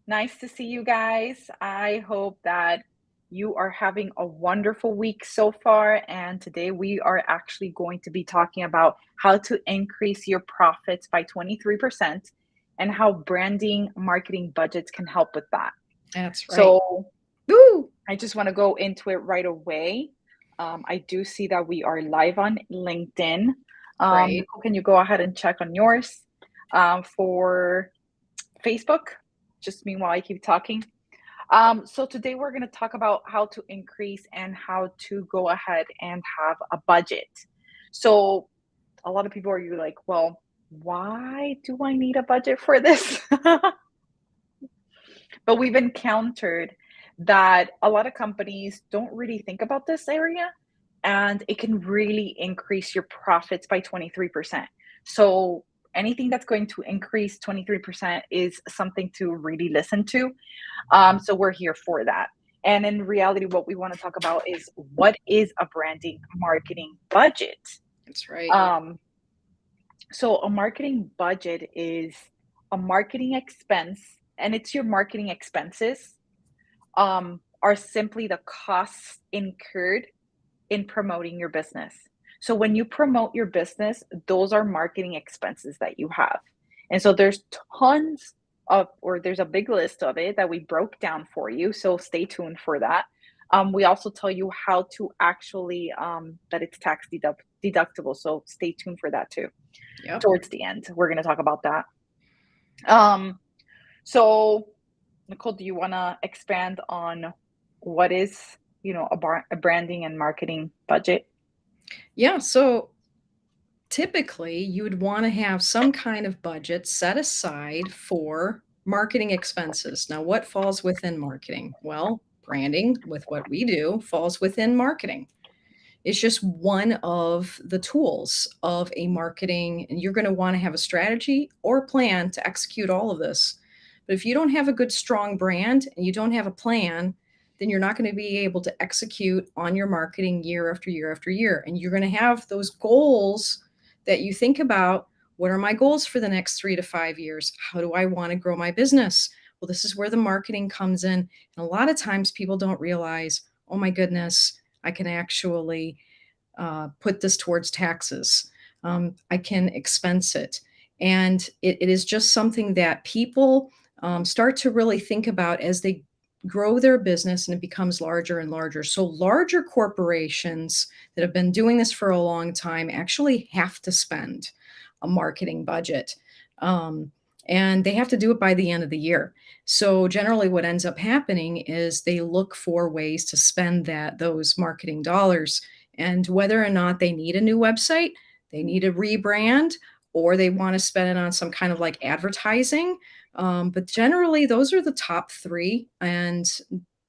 Nice to see you guys. I hope that you are having a wonderful week so far. And today we are actually going to be talking about how to increase your profits by 23% and how branding marketing budgets can help with that. That's right. So Woo! I just want to go into it right away. I do see that we are live on LinkedIn. Great. Nicole, can you go ahead and check on yours for Facebook? Just meanwhile, I keep talking. So today we're going to talk about how to increase and how to go ahead and have a budget. So a lot of people are you like, well, why do I need a budget for this? But we've encountered that a lot of companies don't really think about this area and it can really increase your profits by 23%. So anything that's going to increase 23% is something to really listen to. So we're here for that. And in reality, what we want to talk about is what is a branding marketing budget? That's right. Um, so a marketing budget is a marketing expense, and it's your marketing expenses are simply the costs incurred in promoting your business. So when you promote your business, those are marketing expenses that you have. And so there's tons or there's a big list of it that we broke down for you. So stay tuned for that. We also tell you how to actually, that it's deductible. So stay tuned for that too. Yep. Towards the end, we're going to talk about that. Um, so Nicole, do you want to expand on what is, a branding and marketing budget? Yeah. So typically, you would want to have some kind of budget set aside for marketing expenses. Now, what falls within marketing? Well, branding with what we do falls within marketing. It's just one of the tools of a marketing, and you're going to want to have a strategy or plan to execute all of this. But if you don't have a good, strong brand and you don't have a plan, then you're not going to be able to execute on your marketing year after year after year. And you're going to have those goals that you think about. What are my goals for the next 3 to 5 years? How do I want to grow my business? Well, this is where the marketing comes in. And a lot of times people don't realize, oh my goodness, I can actually put this towards taxes. I can expense it. And it is just something that people start to really think about as they grow their business and it becomes larger and larger. So, larger corporations that have been doing this for a long time actually have to spend a marketing budget. And they have to do it by the end of the year. So generally what ends up happening is they look for ways to spend those marketing dollars, and whether or not they need a new website, they need a rebrand, or they want to spend it on some kind of like advertising. But generally, those are the top three. And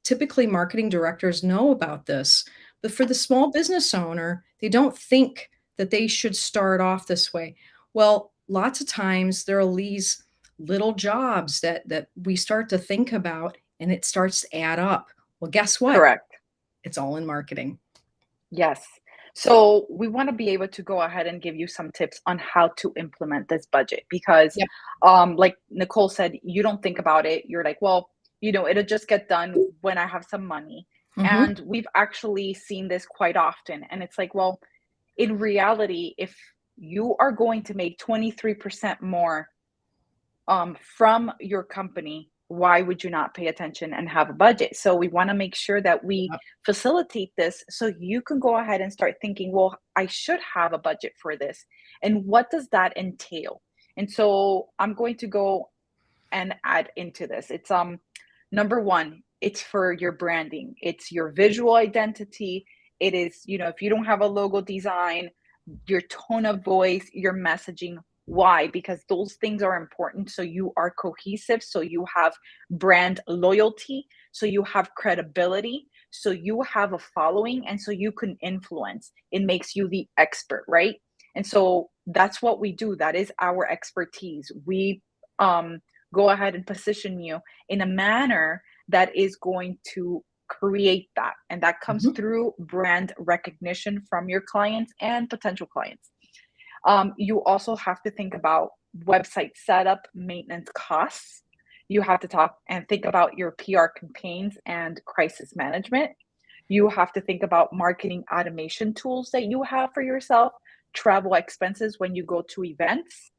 typically, marketing directors know about this. But for the small business owner, they don't think that they should start off this way. Well, lots of times there are these little jobs that we start to think about and it starts to add up. Well, guess what? Correct. It's all in marketing. Yes. So we want to be able to go ahead and give you some tips on how to implement this budget because, Yep. like Nicole said, you don't think about it. You're like, well, it'll just get done when I have some money. Mhm. And we've actually seen this quite often. And it's like, well, in reality, if you are going to make 23% more from your company, why would you not pay attention and have a budget? So we want to make sure that we Yep. facilitate this so you can go ahead and start thinking, well, I should have a budget for this. And what does that entail? And so I'm going to go and add into this. It's number one, it's for your branding. It's your visual identity. It is, if you don't have a logo design, your tone of voice, your messaging. Why? Because those things are important. So you are cohesive. So you have brand loyalty. So you have credibility. So you have a following. And so you can influence. It makes you the expert, right? And so that's what we do. That is our expertise. We go ahead and position you in a manner that is going to create that. And that comes Mhm. through brand recognition from your clients and potential clients. You also have to think about website setup, maintenance costs. You have to talk and think about your PR campaigns and crisis management. You have to think about marketing automation tools that you have for yourself, travel expenses when you go to events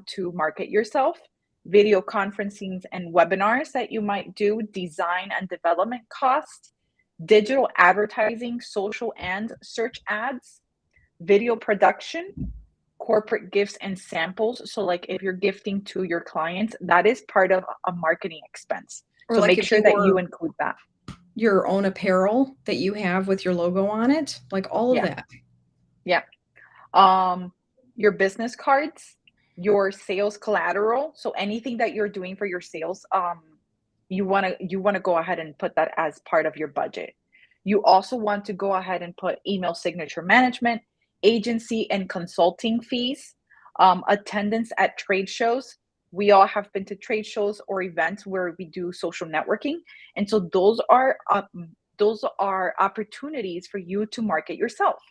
to market yourself, video conferencing and webinars that you might do, design and development costs, digital advertising, social and search ads, video production, corporate gifts and samples. So, like if you're gifting to your clients, that is part of a marketing expense. Or So, like make if sure that you you're include that. your own apparel that you have with your logo on it, like all of Yeah. that. Yeah. Um, your business cards, your sales collateral. So, anything that you're doing for your sales, you want to go ahead and put that as part of your budget. You also want to go ahead and put email signature management, agency and consulting fees, attendance at trade shows. We all have been to trade shows or events where we do social networking, and so those are opportunities for you to market yourself.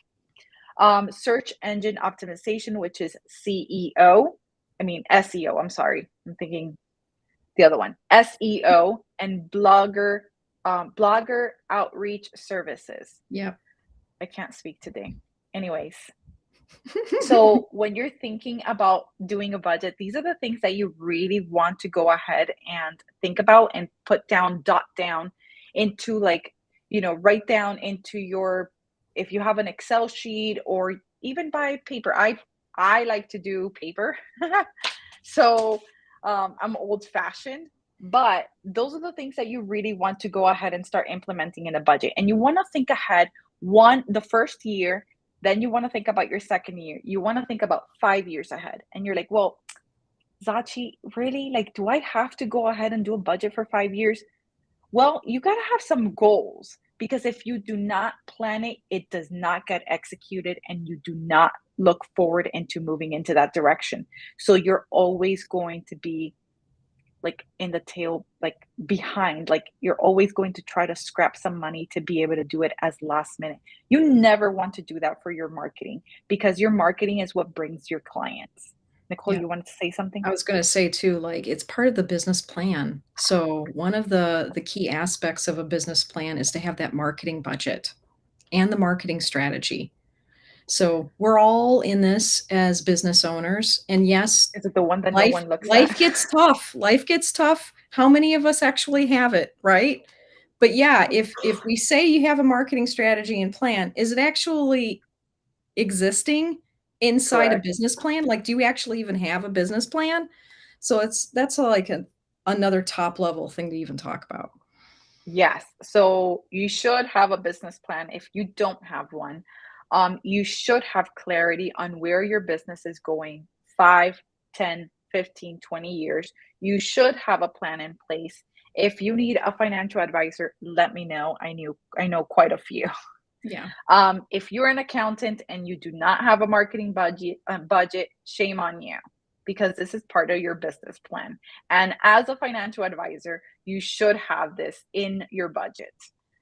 Search engine optimization, which is CEO. I mean SEO. I'm sorry. I'm thinking the other one, SEO, and blogger outreach services. Yep. I can't speak today. Anyways, so when you're thinking about doing a budget, these are the things that you really want to go ahead and think about and put down, dot down into like, write down into your, if you have an Excel sheet or even by paper. I like to do paper. So I'm old fashioned, but those are the things that you really want to go ahead and start implementing in a budget. And you want to think ahead the first year, then you want to think about your second year. You want to think about 5 years ahead. And you're like, well, Zachi, really? Like, do I have to go ahead and do a budget for 5 years? Well, you got to have some goals because if you do not plan it, it does not get executed and you do not look forward into moving into that direction. So you're always going to be like in the tail, like behind, like you're always going to try to scrap some money to be able to do it as last minute. You never want to do that for your marketing because your marketing is what brings your clients. Nicole, Yeah. you wanted to say something? I was gonna say too, like, it's part of the business plan. So one of the key aspects of a business plan is to have that marketing budget and the marketing strategy. So we're all in this as business owners, and yes, Is it the one that no life one looks life at? gets tough. Life gets tough. How many of us actually have it, right? But yeah, if we say you have a marketing strategy and plan, is it actually existing inside a Correct. business plan? Like, do you actually even have a business plan? So that's like another top level thing to even talk about. Yes. So you should have a business plan. If you don't have one, you should have clarity on where your business is going 5, 10, 15, 20 years. You should have a plan in place. If you need a financial advisor, let me know. I know quite a few. Yeah. If you're an accountant and you do not have a marketing budget, shame on you, because this is part of your business plan. And as a financial advisor, you should have this in your budget.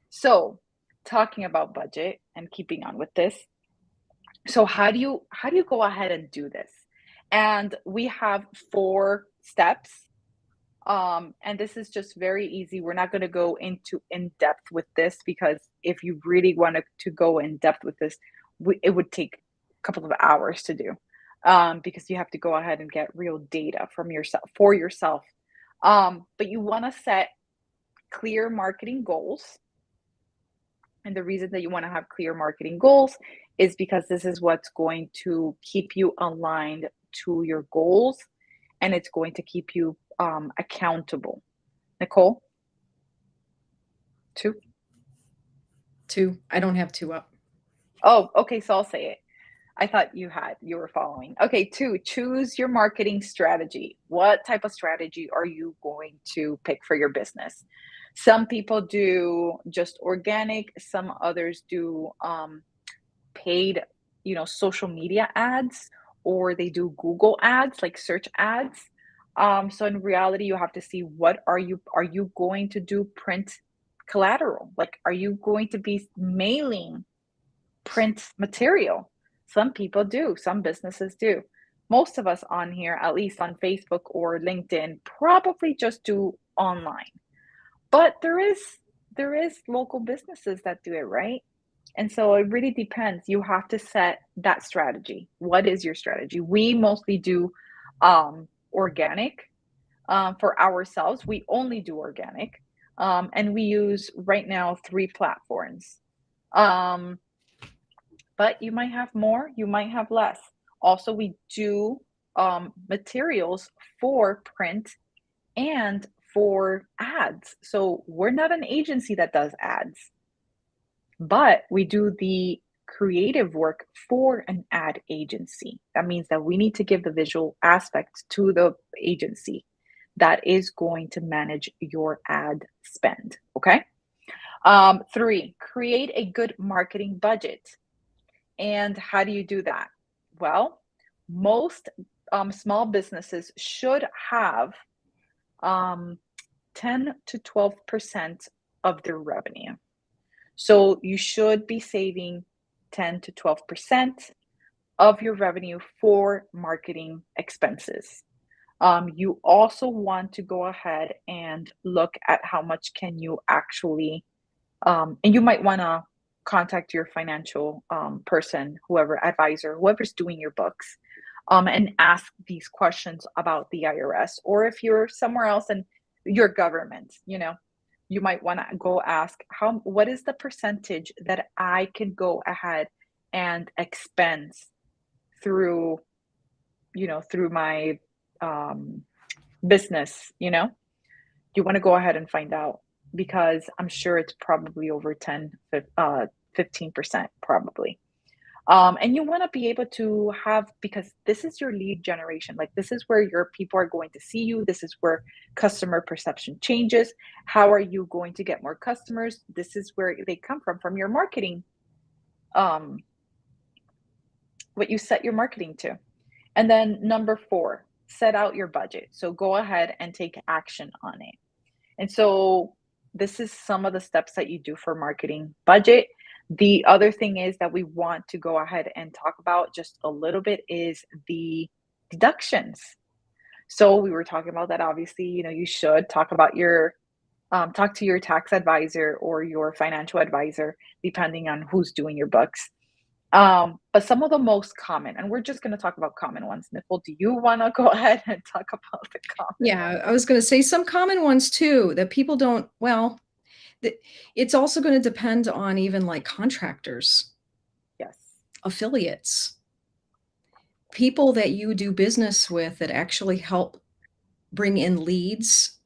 So, talking about budget and keeping on with this, so how do you go ahead and do this? And we have 4 steps, and this is just very easy. We're not going to go into in depth with this because if you really wanted to go in depth with this, it would take a couple of hours to do, because you have to go ahead and get real data from yourself for yourself. But you want to set clear marketing goals. And the reason that you want to have clear marketing goals is because this is what's going to keep you aligned to your goals and it's going to keep you accountable. Nicole, 2? 2. I don't have 2 up. Oh, okay, so I'll say it. I thought you were following. Okay, 2, choose your marketing strategy. What type of strategy are you going to pick for your business? Some people do just organic, some others do paid, social media ads, or they do Google ads, like search ads. So in reality, you have to see what are you going to do print collateral? Like, are you going to be mailing print material? Some people do, some businesses do. most of us on here, at least on Facebook or LinkedIn, probably just do online. But there is local businesses that do it, right? And so it really depends. You have to set that strategy. What is your strategy? We mostly do organic for ourselves. We only do organic. And we use right now 3 platforms. Um, but you might have more, you might have less. Also, we do materials for print and for ads. So we're not an agency that does ads, but we do the creative work for an ad agency. That means that we need to give the visual aspect to the agency that is going to manage your ad spend. Okay. Three, create a good marketing budget. And how do you do that? Well, most small businesses should have um, 10 to 12% of their revenue. So you should be saving 10 to 12% of your revenue for marketing expenses. You also want to go ahead and look at how much can you actually, and you might want to contact your financial person, whoever advisor, whoever's doing your books, and ask these questions about the IRS. Or if you're somewhere else and your government, you might want to go ask what is the percentage that I can go ahead and expense through, through my um, business. You want to go ahead and find out, because I'm sure it's probably over 10, 15% probably. And you want to be able to have, because this is your lead generation. Like, this is where your people are going to see you. This is where customer perception changes. How are you going to get more customers? This is where they come from your marketing, um, what you set your marketing to. And then number four, set out your budget. So go ahead and take action on it. And so this is some of the steps that you do for marketing budget. The other thing is that we want to go ahead and talk about just a little bit is the deductions. So we were talking about that. Obviously, you should talk to your tax advisor or your financial advisor, depending on who's doing your books. But some of the most common, and we're just going to talk about common ones. Nicole, do you want to go ahead and talk about the common Yeah, ones? I was gonna say some common ones too that people don't well, the it's also gonna depend on even, like, contractors, Yes. affiliates, people that you do business with that actually help bring in leads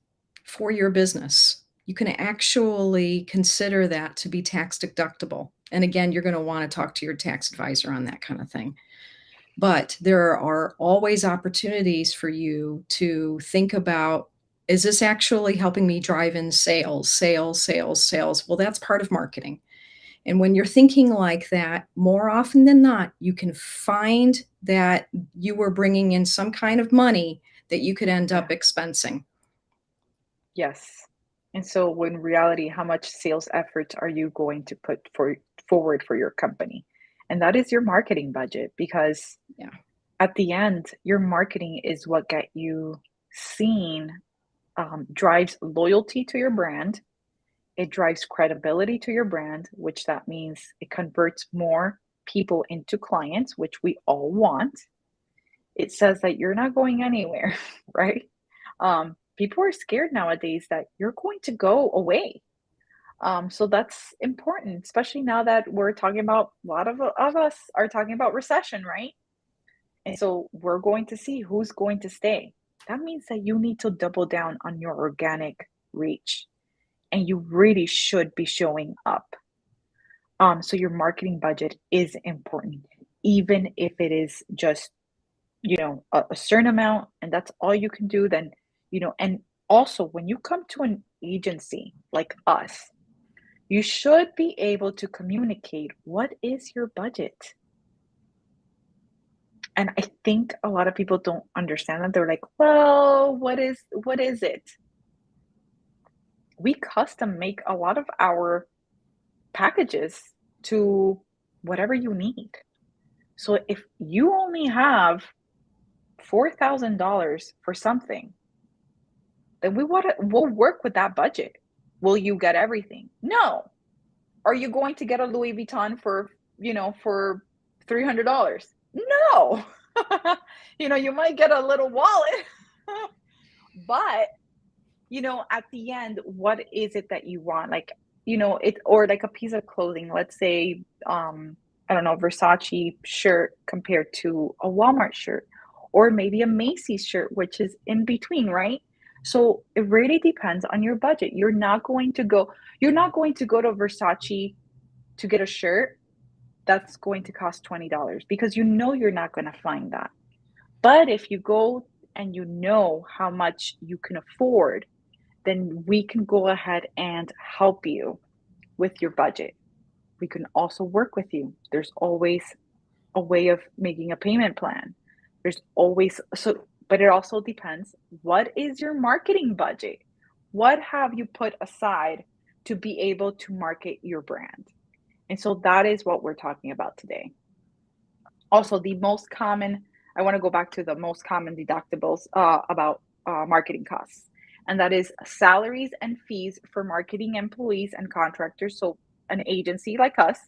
for your business. You can actually consider that to be tax deductible, and again, you're gonna wanna talk to your tax advisor on that kinda thing. But there are always opportunities for you to think about, is this actually helping me drive in sales, sales, sales, sales? Well, that's part of marketing. And when you're thinking like that, more often than not, you can find that you were bringing in some kind of money that you could end up Yeah. expensing. Yes. And so when reality, how much sales effort are you going to put forward for your company? And that is your marketing budget, because Yeah. at the end, your marketing is what get you seen, drives loyalty to your brand. It drives credibility to your brand, which that means it converts more people into clients, which we all want. It says that you're not going anywhere, right? People are scared nowadays that you're going to go away. So that's important, especially now that we're talking about, a lot of us are talking about recession, right? And so we're going to see who's going to stay. That means that you need to double down on your organic reach, and you really should be showing up. So your marketing budget is important, even if it is just, a certain amount, and that's all you can do. Then, and also when you come to an agency like us, you should be able to communicate what is your budget. And I think a lot of people don't understand that. They're like, well, what is it? We custom make a lot of our packages to whatever you need. So if you only have $4,000 for something, then we'll work with that budget. Will you get everything? No. Are you going to get a Louis Vuitton for, for $300? No. You might get a little wallet, but at the end, what is it that you want? Like, it or like a piece of clothing, let's say, I don't know, Versace shirt compared to a Walmart shirt, or maybe a Macy's shirt, which is in between, right? So it really depends on your budget. You're not going to go to Versace to get a shirt that's going to cost $20 because you're not going to find that. But if you go and you know how much you can afford, then we can go ahead and help you with your budget. We can also work with you. There's always a way of making a payment plan. There's always so but it also depends, what is your marketing budget? What have you put aside to be able to market your brand? And so that is what we're talking about today. Also, I want to go back to the most common deductibles about marketing costs, and that is salaries and fees for marketing employees and contractors. So, an agency like us,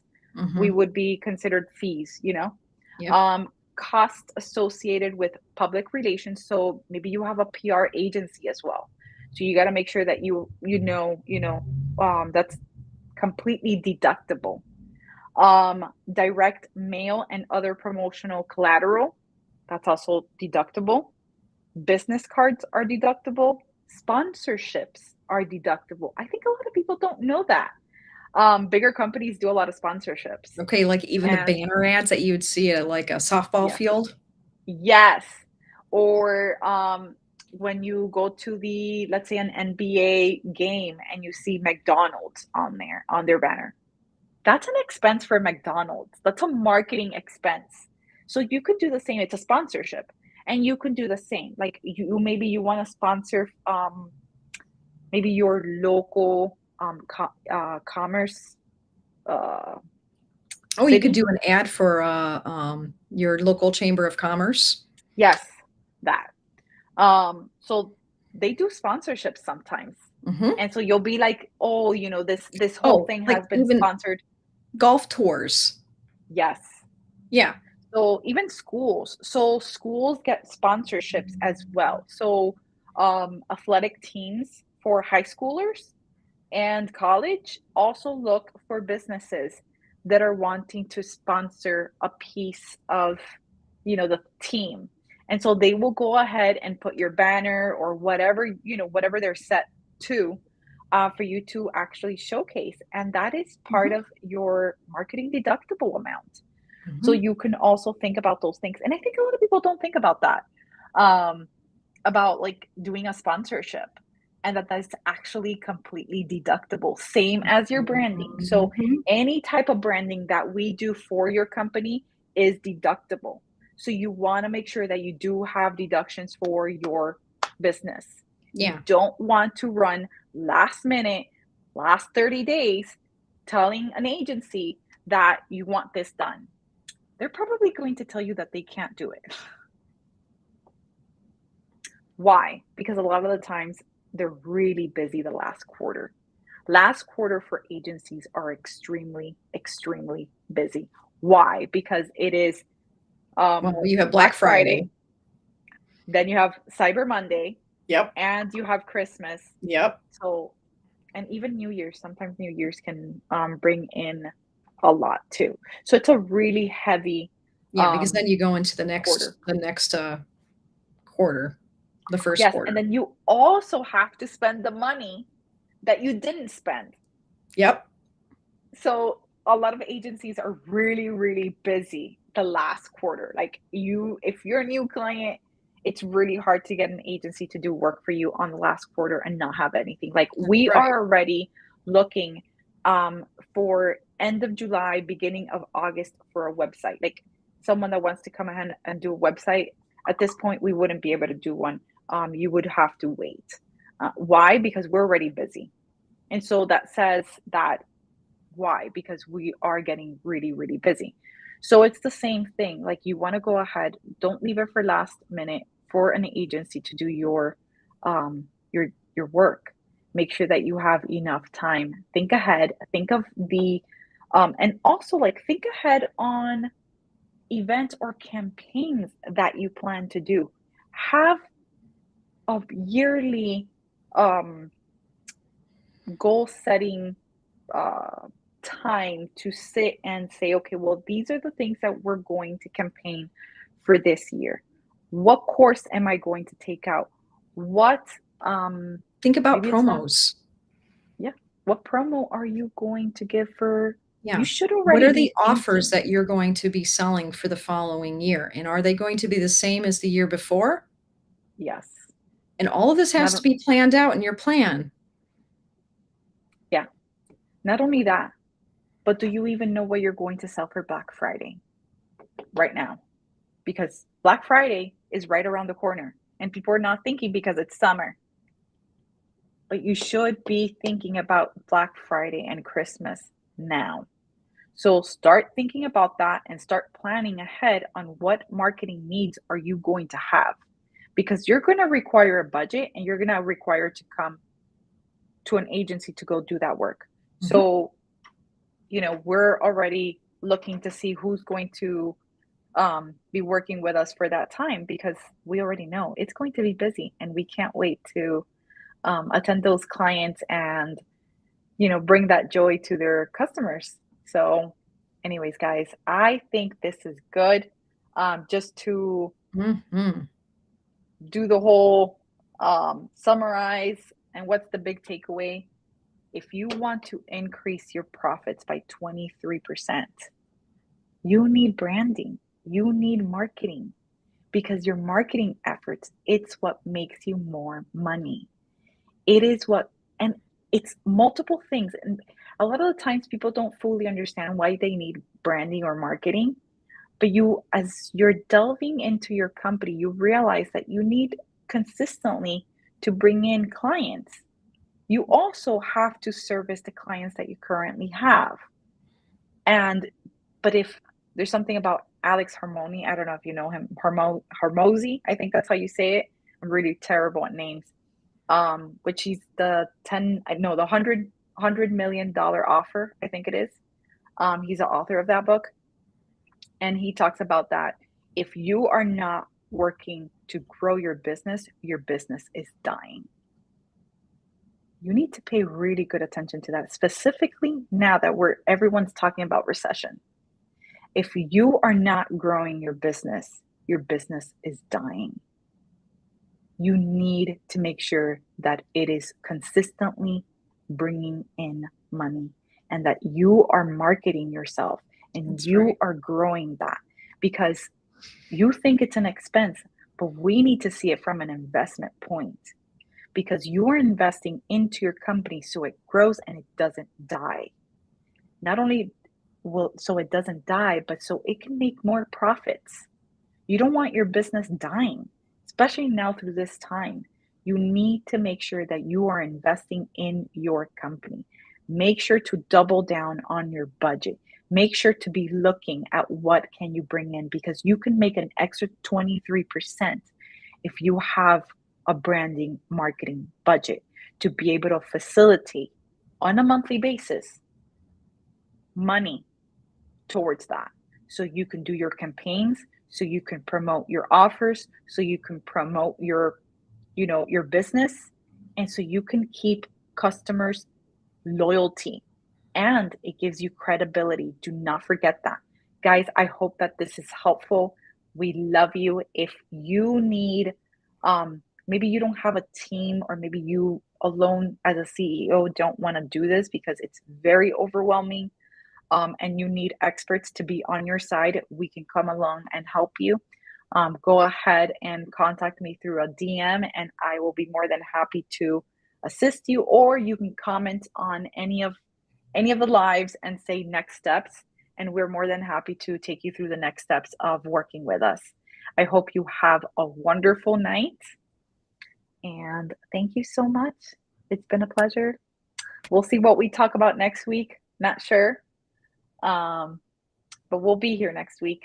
we Mhm. would be considered fees. Yep. Costs associated with public relations. So, maybe you have a PR agency as well. So, you got to make sure that that's completely deductible. Direct mail and other promotional collateral, that's also deductible. Business cards are deductible. Sponsorships are deductible. I think a lot of people don't know that. Bigger companies do a lot of sponsorships. Okay, like even the And banner ads that you would see at, like, a softball yes, field? yes. Or when you go to let's say, an NBA game and you see McDonald's on there, on their banner. That's an expense for McDonald's. That's a marketing expense. So you could do the same. It's a sponsorship. And you could do the same. Like, maybe you want to sponsor maybe your local commerce uh Oh, you could city. do an ad for, your local chamber of commerce. Yes, that. So they do sponsorships sometimes. Mhm. And so you'll be like, "Oh, this whole Oh, thing like has been even sponsored." golf tours. Yes. Yeah. So even schools. So schools get sponsorships as well. So athletic teams for high schoolers and college also look for businesses that are wanting to sponsor a piece of, the team. And so they will go ahead and put your banner or whatever they're set to, for you to actually showcase. And that is part Mhm, of your marketing deductible amount. So mhm. you can also think about those things. And I think a lot of people don't think about that, about like doing a sponsorship, and that's actually completely deductible, same as your branding. So Mhm. any type of branding that we do for your company is deductible. So you want to make sure that you do have deductions for your business. You Yeah. don't want to run last minute, last 30 days telling an agency that you want this done. They're probably going to tell you that they can't do it. Why? Because a lot of the times they're really busy the last quarter. Last quarter for agencies are extremely, extremely busy. Why? Because it is Well, you have Black Black Friday. Friday, then you have Cyber Monday, Yep, and you have Christmas. yep. So, and even New Year's, sometimes New Year's can bring in a lot too. So it's a really heavy Yeah, because um, then you go into the quarter. next, quarter, the first Yes, and quarter. then you also have to spend the money that you didn't spend. Yep. So a lot of agencies are really, really busy the last quarter. Like, if you're a new client, it's really hard to get an agency to do work for you on the last quarter and not have anything. Like, That's we right. are already looking for end of July, beginning of August for a website. Like, someone that wants to come ahead and do a website, at this point, we wouldn't be able to do one. You would have to wait. Why? Because we're already busy. And so that says that, why? Because we are getting really, really busy. So it's the same thing. Like you want to go ahead, don't leave it for last minute for an agency to do um your your work. Make sure that you have enough time. Think ahead. Think of the and also like think ahead on events or campaigns that you plan to do. Have a yearly um goal setting uh, time to sit and say, okay, well, these are the things that we're going to campaign for this year. What course am I going to take out? What, Think about maybe it's not, promos. yeah, what promo are you going to give for? You Yeah. should What already are the be offers thinking, that you're going to be selling for the following year? And are they going to be the same as the year before? yes, And all of this has to not, be planned out in your plan. yeah, not only that, but do you even know what you're going to sell for Black Friday right now? Because Black Friday is right around the corner and people are not thinking because it's summer. But you should be thinking about Black Friday and Christmas now. So start thinking about that and start planning ahead on what marketing needs are you going to have because you're going to require a budget and you're going to require to come to an agency to go do that work. Mhm. So, we're already looking to see who's going to be working with us for that time because we already know it's going to be busy and we can't wait to attend those clients and bring that joy to their customers. So, anyways, guys, I think this is good. Just to Mhm. do the whole summarize and what's the big takeaway? If you want to increase your profits by 23%, you need branding, you need marketing because your marketing efforts, it's what makes you more money. It is what, and it's multiple things. And a lot of the times people don't fully understand why they need branding or marketing. But as you're delving into your company, you realize that you need consistently to bring in clients. You also have to service the clients that you currently have. And, but if there's something about Alex Harmoni, I don't know if you know him, Harmozy, I think that's how you say it. I'm really terrible at names, which he's the 10, I know the $100 million offer, I think it is. He's the author of that book. And he talks about that. If you are not working to grow your business is dying. You need to pay really good attention to that, specifically now that everyone's talking about recession. If you are not growing your business is dying. You need to make sure that it is consistently bringing in money and that you are marketing yourself and That's you right. are growing that because you think it's an expense, but we need to see it from an investment point because you are investing into your company so it grows and it doesn't die. Not only will so it doesn't die, but so it can make more profits. You don't want your business dying, especially now through this time. You need to make sure that you are investing in your company. Make sure to double down on your budget. Make sure to be looking at what can you bring in because you can make an extra 23% if you have a branding marketing budget to be able to facilitate on a monthly basis money towards that. So you can do your campaigns, so you can promote your offers, so you can promote your business, and so you can keep customers loyalty and it gives you credibility. Do not forget that. Guys, I hope that this is helpful. We love you. If you need maybe you don't have a team or maybe you alone as a CEO don't want to do this because it's very overwhelming and you need experts to be on your side, we can come along and help you. Go ahead and contact me through a DM, and I will be more than happy to assist you. Or you can comment on any of the lives and say next steps, and we're more than happy to take you through the next steps of working with us. I hope you have a wonderful night, and thank you so much. It's been a pleasure. We'll see what we talk about next week. Not sure. Um, but we'll be here next week.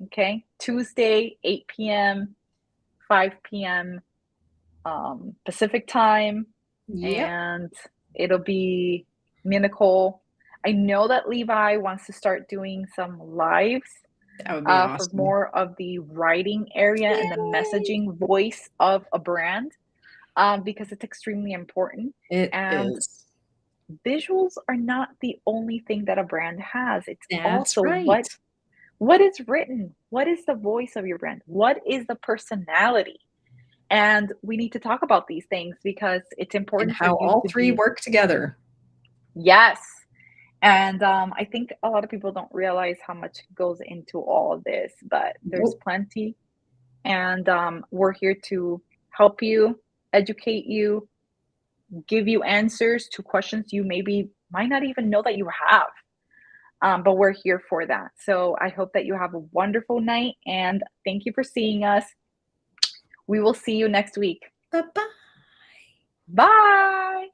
Okay. Tuesday, 8 p.m., 5 p.m. Pacific time, Yep, and it'll be me and Nicole. I know that Levi wants to start doing some lives that would be for awesome. more of the writing area and the Yay! messaging voice of a brand, because it's extremely important. It And is. visuals are not the only thing that a brand has. It's That's also right. what is written, what is the voice of your brand, what is the personality. And we need to talk about these things because it's And important for how you all to 3 be, work together. yes. And I think a lot of people don't realize how much goes into all of this, but there's Nope. plenty. And we're here to help you, educate you, give you answers to questions you maybe might not even know that you have. But we're here for that. So I hope that you have a wonderful night and thank you for seeing us. We will see you next week. Bye-bye. Bye.